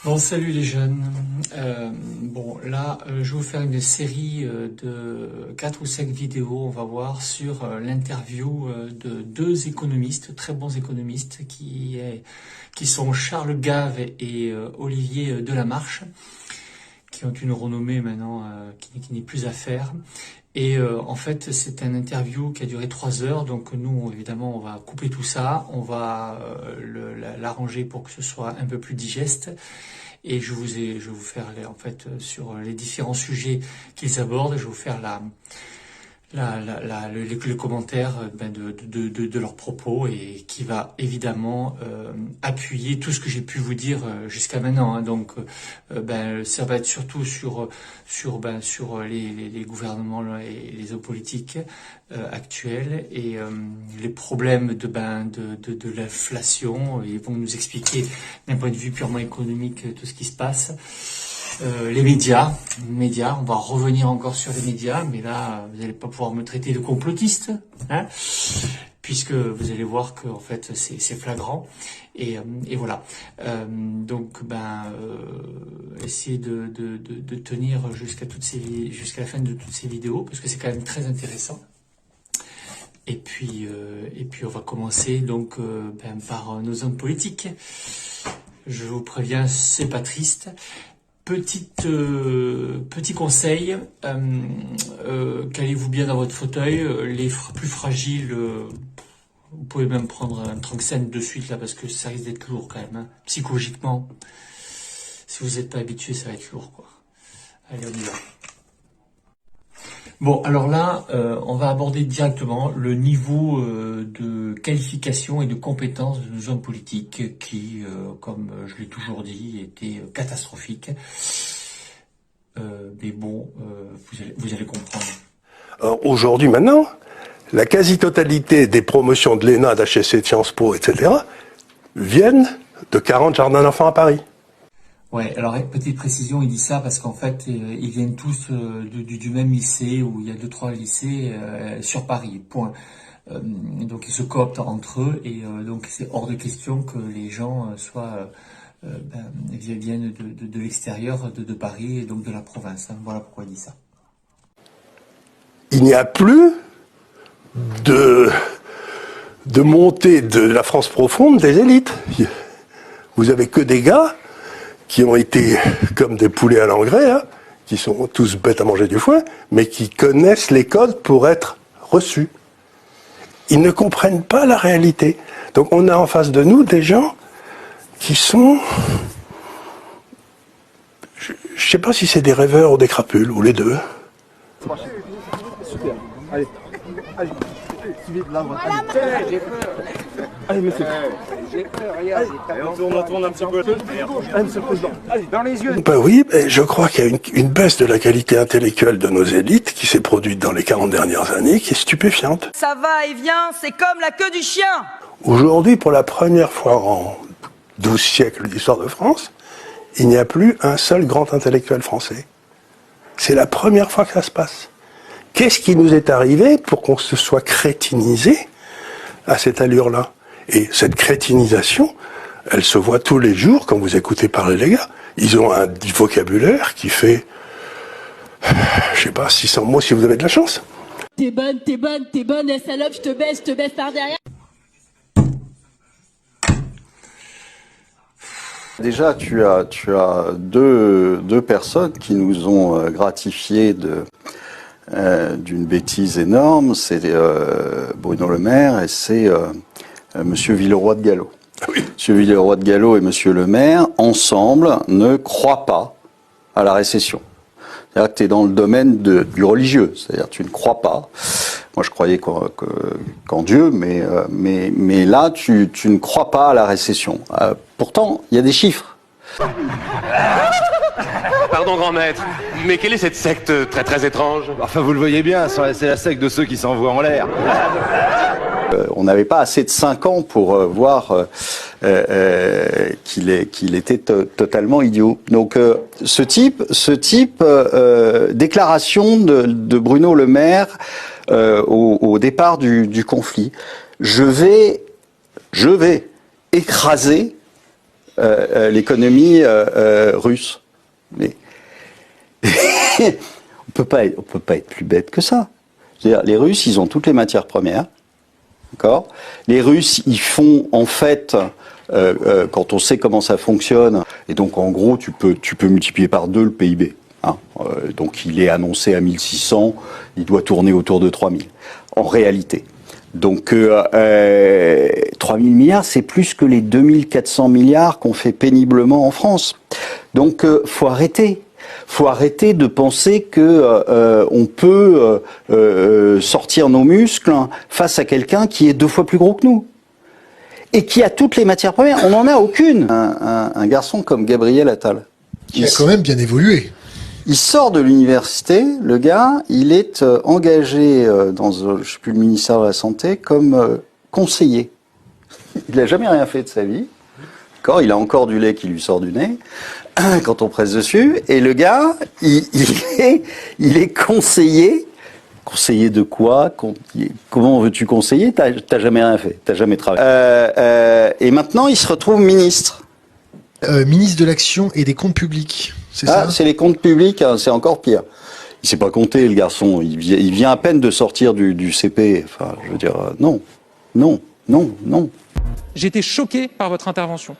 Bon, salut les jeunes. Bon, là, je vais vous faire une série de 4 ou 5 vidéos, on va voir, sur l'interview de deux économistes, très bons économistes, qui sont Charles Gave et Olivier Delamarche, qui ont une renommée maintenant qui n'est plus à faire. Et en fait, c'est un interview qui a duré 3 heures, donc nous, évidemment, on va couper tout ça, on va l'arranger pour que ce soit un peu plus digeste. Et je vais vous faire en fait sur les différents sujets qu'ils abordent, je vais vous faire les commentaires de leurs propos et qui va évidemment appuyer tout ce que j'ai pu vous dire jusqu'à maintenant. Hein. Donc, ça va être surtout sur les gouvernements et les hommes politiques actuels et les problèmes de l'inflation. Ils vont nous expliquer d'un point de vue purement économique tout ce qui se passe. Les médias, on va revenir encore sur les médias, mais là, vous n'allez pas pouvoir me traiter de complotiste, hein, puisque vous allez voir que en fait c'est flagrant. Et voilà. Donc, essayez de tenir jusqu'à la fin de toutes ces vidéos, parce que c'est quand même très intéressant. Et puis on va commencer donc par nos hommes politiques. Je vous préviens, c'est pas triste. Petit conseil, calez-vous bien dans votre fauteuil. Les plus fragiles, vous pouvez même prendre un Tranxène de suite là, parce que ça risque d'être lourd quand même, hein. Psychologiquement, si vous n'êtes pas habitué, ça va être lourd, quoi. Allez, on y va. Bon, alors là, on va aborder directement le niveau de qualification et de compétence de nos hommes politiques qui, comme je l'ai toujours dit, était catastrophique. Mais bon, vous allez comprendre. Aujourd'hui, maintenant, la quasi-totalité des promotions de l'ENA, d'HEC, de Sciences Po, etc., viennent de 40 jardins d'enfants à Paris. Ouais, alors petite précision, il dit ça parce qu'en fait, ils viennent tous du même lycée, où il y a 2-3 lycées sur Paris, point. Donc ils se cooptent entre eux, et donc c'est hors de question que les gens viennent de l'extérieur de Paris, et donc de la province. Hein. Voilà pourquoi il dit ça. Il n'y a plus de montée de la France profonde des élites. Vous avez que des gars qui ont été comme des poulets à l'engrais, hein, qui sont tous bêtes à manger du foin, mais qui connaissent les codes pour être reçus. Ils ne comprennent pas la réalité. Donc on a en face de nous des gens qui sont... Je ne sais pas si c'est des rêveurs ou des crapules, ou les deux. Super. Allez. Suivez là. Allez, monsieur. J'ai peur, regarde. On tourne un petit peu. Allez, monsieur le président. Allez, dans les yeux. Ben oui, je crois qu'il y a une baisse de la qualité intellectuelle de nos élites qui s'est produite dans les 40 dernières années, qui est stupéfiante. Ça va et vient, c'est comme la queue du chien. Aujourd'hui, pour la première fois en 12 siècles d'histoire de France, il n'y a plus un seul grand intellectuel français. C'est la première fois que ça se passe. Qu'est-ce qui nous est arrivé pour qu'on se soit crétinisé à cette allure-là? Et cette crétinisation, elle se voit tous les jours quand vous écoutez parler les gars. Ils ont un vocabulaire qui fait, je sais pas, 600 mots si vous avez de la chance. T'es bonne, la salope, je te baisse par derrière. Déjà, tu as deux personnes qui nous ont gratifié d'une bêtise énorme, c'est Bruno Le Maire et c'est Monsieur Villeroy de Galhau. Oui. Monsieur Villeroy de Galhau et Monsieur Le Maire, ensemble, ne croient pas à la récession. C'est-à-dire que tu es dans le domaine du religieux, c'est-à-dire que tu ne crois pas. Moi, je croyais qu'en Dieu, mais là, tu ne crois pas à la récession. Pourtant, il y a des chiffres. Pardon, grand maître, mais quelle est cette secte très très étrange? Enfin, vous le voyez bien, c'est la secte de ceux qui s'envoient en l'air. On n'avait pas assez de 5 ans pour voir qu'il était totalement idiot. Donc, ce type déclaration de Bruno Le Maire au départ du conflit. Je vais écraser l'économie russe. Mais on peut pas être plus bête que ça. C'est-à-dire, les Russes, ils ont toutes les matières premières, d'accord ? Les Russes, ils font en fait, quand on sait comment ça fonctionne, et donc en gros, tu peux multiplier par 2 le PIB. Hein, donc il est annoncé à 1600, il doit tourner autour de 3000 en réalité. Donc 3000 milliards, c'est plus que les 2400 milliards qu'on fait péniblement en France. Donc faut arrêter. Faut arrêter de penser que on peut sortir nos muscles face à quelqu'un qui est 2 fois plus gros que nous et qui a toutes les matières premières. On n'en a aucune. Un garçon comme Gabriel Attal, qui a quand même bien évolué. Il sort de l'université, le gars, il est engagé dans, je sais plus, le ministère de la Santé comme conseiller. Il n'a jamais rien fait de sa vie. D'accord, il a encore du lait qui lui sort du nez quand on presse dessus. Et le gars, il est conseiller. Conseiller de quoi? Comment veux-tu conseiller? T'as jamais rien fait, t'as jamais travaillé. Et maintenant, il se retrouve ministre. Ministre de l'Action et des Comptes Publics, c'est ça? C'est les comptes publics, hein, c'est encore pire. Il sait pas compter, le garçon. Il vient à peine de sortir du CP. Enfin, je veux dire, non. J'ai été choqué par votre intervention.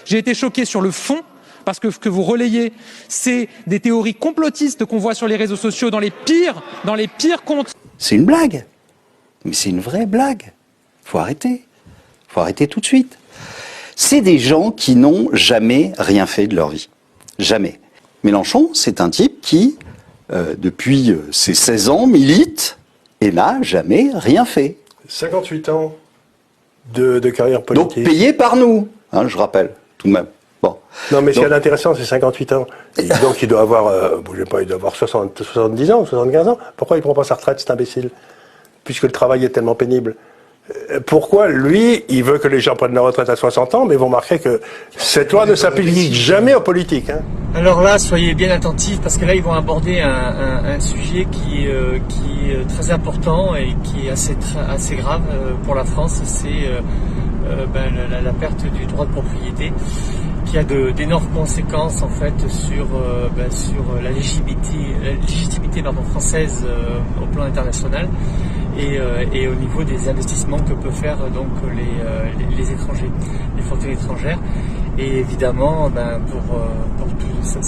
J'ai été choqué sur le fond, parce que ce que vous relayez, c'est des théories complotistes qu'on voit sur les réseaux sociaux dans les pires comptes. C'est une blague. Mais c'est une vraie blague. Faut arrêter. Faut arrêter tout de suite. C'est des gens qui n'ont jamais rien fait de leur vie. Jamais. Mélenchon, c'est un type qui, depuis ses 16 ans, milite et n'a jamais rien fait. 58 ans de carrière politique. Donc payé par nous, hein, je rappelle, tout de même. Bon. Non, mais ce qui est intéressant, c'est 58 ans. Donc il doit avoir, bougez pas, il doit avoir 70 ans ou 75 ans. Pourquoi il prend pas sa retraite, cet imbécile? Puisque le travail est tellement pénible. Pourquoi, lui, il veut que les gens prennent la retraite à 60 ans, mais vous remarquez que cette loi ne s'applique jamais aux politiques. Hein. Alors là, soyez bien attentifs, parce que là, ils vont aborder un sujet qui est très important et qui est assez grave pour la France, c'est la perte du droit de propriété, qui a d'énormes conséquences en fait sur la légitimité française au plan international. Et au niveau des investissements que peuvent faire donc les étrangers, les fortunes étrangères, et évidemment pour tout ça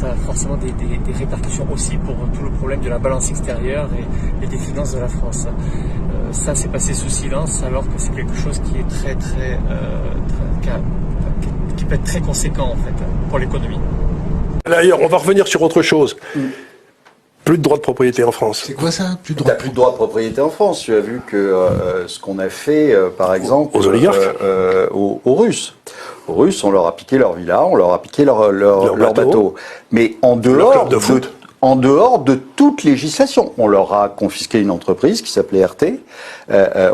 a forcément des répercussions aussi pour tout le problème de la balance extérieure et des finances de la France. Ça s'est passé sous silence alors que c'est quelque chose qui est qui peut être très conséquent en fait pour l'économie. D'ailleurs, on va revenir sur autre chose. Plus de droits de propriété en France. C'est quoi ça? Plus de droits de propriété en France. Tu as vu que ce qu'on a fait, par exemple, aux oligarques, aux Russes. Aux Russes, on leur a piqué leur villa, on leur a piqué leur bateau. Mais en dehors de toute législation, on leur a confisqué une entreprise qui s'appelait RT.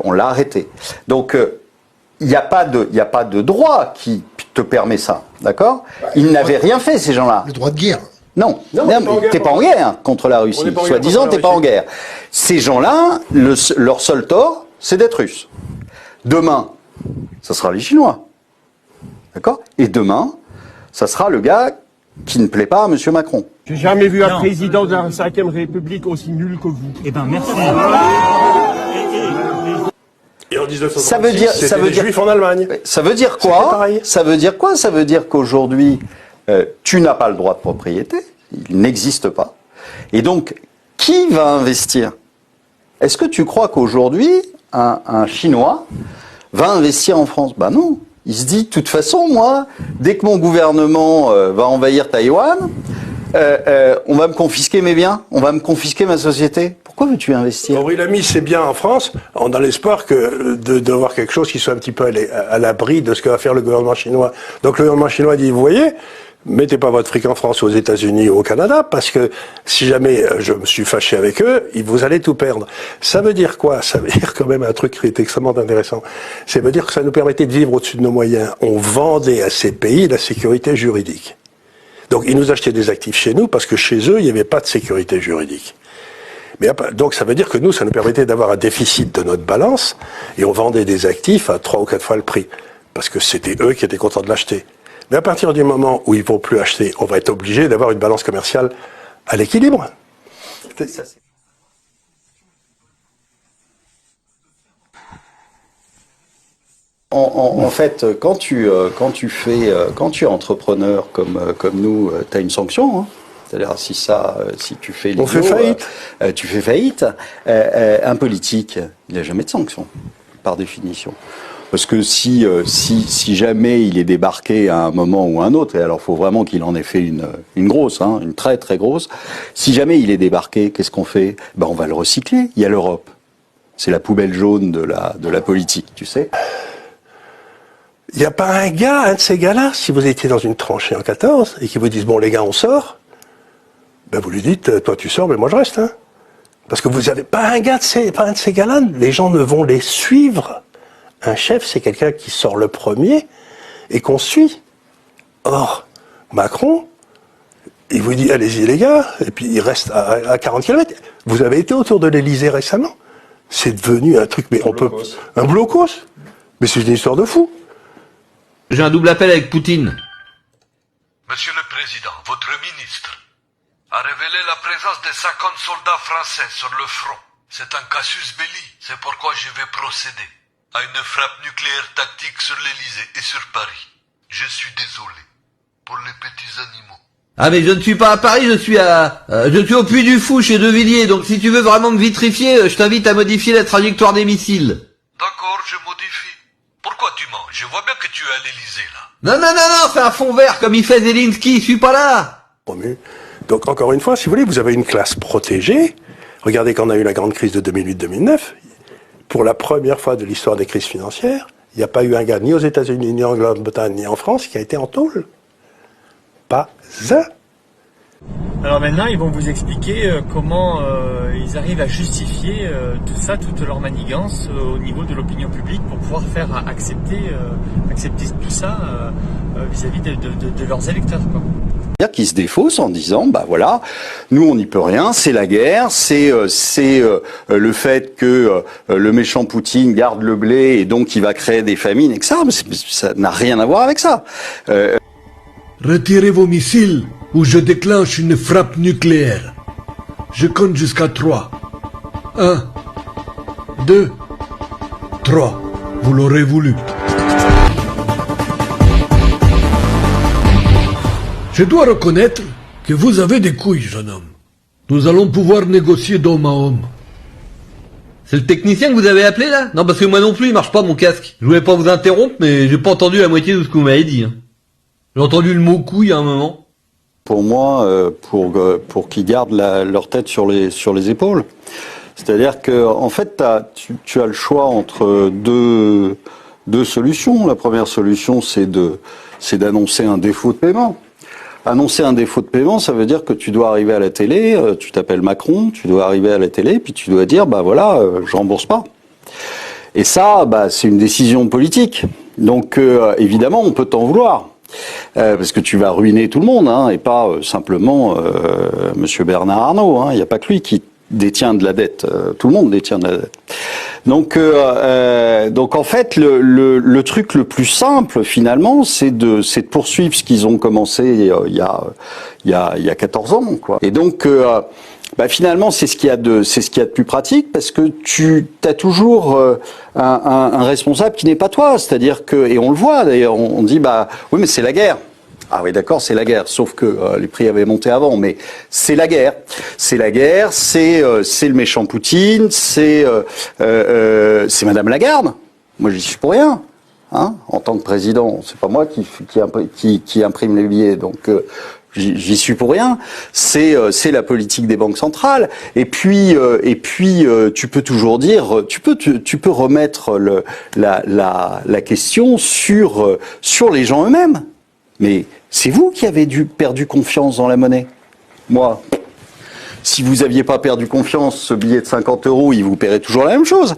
On l'a arrêté. Donc il n'y a pas de droit qui te permet ça, d'accord? Ils n'avaient rien fait, ces gens-là. Le droit de guerre. Non, t'es pas en guerre contre la Russie. Soi-disant, t'es pas en guerre. Ces gens-là, leur seul tort, c'est d'être russes. Demain, ça sera les Chinois. D'accord? Et demain, ça sera le gars qui ne plaît pas à M. Macron. J'ai jamais vu un président de la 5e République aussi nul que vous. Eh ben, merci. Et en 1966, c'était des Juifs en Allemagne. Ça veut dire quoi? Ça veut dire quoi? Ça veut dire qu'aujourd'hui, tu n'as pas le droit de propriété, il n'existe pas. Et donc, qui va investir? Est-ce que tu crois qu'aujourd'hui, un Chinois va investir en France? Ben non. Il se dit, de toute façon, moi, dès que mon gouvernement va envahir Taïwan, on va me confisquer mes biens, on va me confisquer ma société. Pourquoi veux-tu investir? Aurélien Lamy, c'est bien en France, dans l'espoir que d'avoir quelque chose qui soit un petit peu à l'abri de ce que va faire le gouvernement chinois. Donc le gouvernement chinois dit, vous voyez, mettez pas votre fric en France, aux États-Unis ou au Canada, parce que si jamais je me suis fâché avec eux, vous allez tout perdre. Ça veut dire quoi? Ça veut dire quand même un truc qui est extrêmement intéressant. Ça veut dire que ça nous permettait de vivre au-dessus de nos moyens. On vendait à ces pays la sécurité juridique. Donc ils nous achetaient des actifs chez nous parce que chez eux, il n'y avait pas de sécurité juridique. Donc ça veut dire que nous, ça nous permettait d'avoir un déficit de notre balance et on vendait des actifs à 3 ou 4 fois le prix. Parce que c'était eux qui étaient contents de l'acheter. Mais à partir du moment où ils ne vont plus acheter, on va être obligé d'avoir une balance commerciale à l'équilibre. En fait, quand tu es entrepreneur comme nous, tu as une sanction. Hein. C'est-à-dire si tu fais l'idiot, on fait faillite. Tu fais faillite. Un politique, il n'a jamais de sanction, par définition. Parce que si jamais il est débarqué à un moment ou à un autre, et alors faut vraiment qu'il en ait fait une grosse, hein, une très très grosse. Si jamais il est débarqué, qu'est-ce qu'on fait? Ben on va le recycler. Il y a l'Europe. C'est la poubelle jaune de la politique, tu sais. Il n'y a pas un de ces gars-là, si vous étiez dans une tranchée en 14 et qui vous disent bon les gars on sort, ben vous lui dites toi tu sors mais moi je reste, hein. Parce que vous n'avez pas un de ces gars-là. Les gens ne vont les suivre. Un chef, c'est quelqu'un qui sort le premier et qu'on suit. Or, Macron, il vous dit allez-y les gars, et puis il reste à 40 km. Vous avez été autour de l'Elysée récemment. C'est devenu un truc, mais un blocos. Mais c'est une histoire de fou. J'ai un double appel avec Poutine. Monsieur le Président, votre ministre a révélé la présence de 50 soldats français sur le front. C'est un casus belli. C'est pourquoi je vais procéder à une frappe nucléaire tactique sur l'Élysée et sur Paris. Je suis désolé pour les petits animaux. Ah mais je ne suis pas à Paris, je suis au Puy du Fou chez De Villiers, donc si tu veux vraiment me vitrifier, je t'invite à modifier la trajectoire des missiles. D'accord, je modifie. Pourquoi tu mens? Je vois bien que tu es à l'Élysée là. Non, c'est un fond vert comme il fait Zelensky, je suis pas là. Donc encore une fois, si vous voulez, vous avez une classe protégée. Regardez quand on a eu la grande crise de 2008-2009, pour la première fois de l'histoire des crises financières, il n'y a pas eu un gars ni aux États-Unis, ni en Grande-Bretagne, ni en France qui a été en tôle. Pas un. Alors maintenant, ils vont vous expliquer comment ils arrivent à justifier tout ça, toute leur manigance au niveau de l'opinion publique pour pouvoir faire accepter tout ça vis-à-vis de leurs électeurs, quoi. C'est-à-dire qu'ils se défaussent en disant bah voilà, nous on n'y peut rien, c'est la guerre, c'est le fait que le méchant Poutine garde le blé et donc il va créer des famines et que ça n'a rien à voir avec ça. Retirez vos missiles ou je déclenche une frappe nucléaire. Je compte jusqu'à 3. 1, 2, 3. Vous l'aurez voulu. Je dois reconnaître que vous avez des couilles, jeune homme. Nous allons pouvoir négocier d'homme à homme. C'est le technicien que vous avez appelé là? Non parce que moi non plus il marche pas mon casque. Je voulais pas vous interrompre mais j'ai pas entendu la moitié de ce que vous m'avez dit. Hein. J'ai entendu le mot couille à un moment. Pour moi, pour qu'ils gardent leur tête sur les épaules. C'est-à-dire que en fait tu as le choix entre deux solutions. La première solution c'est d'annoncer un défaut de paiement. Annoncer un défaut de paiement, ça veut dire que tu dois arriver à la télé, tu t'appelles Macron, tu dois arriver à la télé, puis tu dois dire, bah voilà, je rembourse pas. Et ça, bah c'est une décision politique. Donc évidemment, on peut t'en vouloir. Parce que tu vas ruiner tout le monde, hein, et pas simplement Monsieur Bernard Arnault. Hein. Il n'y a pas que lui qui détient de la dette. Tout le monde détient de la dette. Donc en fait, le truc le plus simple finalement, c'est de poursuivre ce qu'ils ont commencé il y a 14 ans, quoi. Et donc finalement, c'est ce qu'il y a de plus pratique parce que tu as toujours un responsable qui n'est pas toi. C'est-à-dire que, et on le voit d'ailleurs, on dit oui mais c'est la guerre. Ah oui, d'accord, c'est la guerre, sauf que les prix avaient monté avant, mais c'est la guerre. C'est la guerre, c'est le méchant Poutine, c'est Madame Lagarde. Moi, j'y suis pour rien. Hein, en tant que président, c'est pas moi qui imprime les billets, donc j'y suis pour rien. C'est la politique des banques centrales. Et puis tu peux toujours dire, tu peux remettre la question sur les gens eux-mêmes. Mais c'est vous qui avez perdu confiance dans la monnaie. Moi, si vous aviez pas perdu confiance, ce billet de 50 €, il vous paierait toujours la même chose.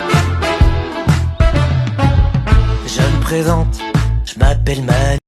Je me présente, je m'appelle Manu.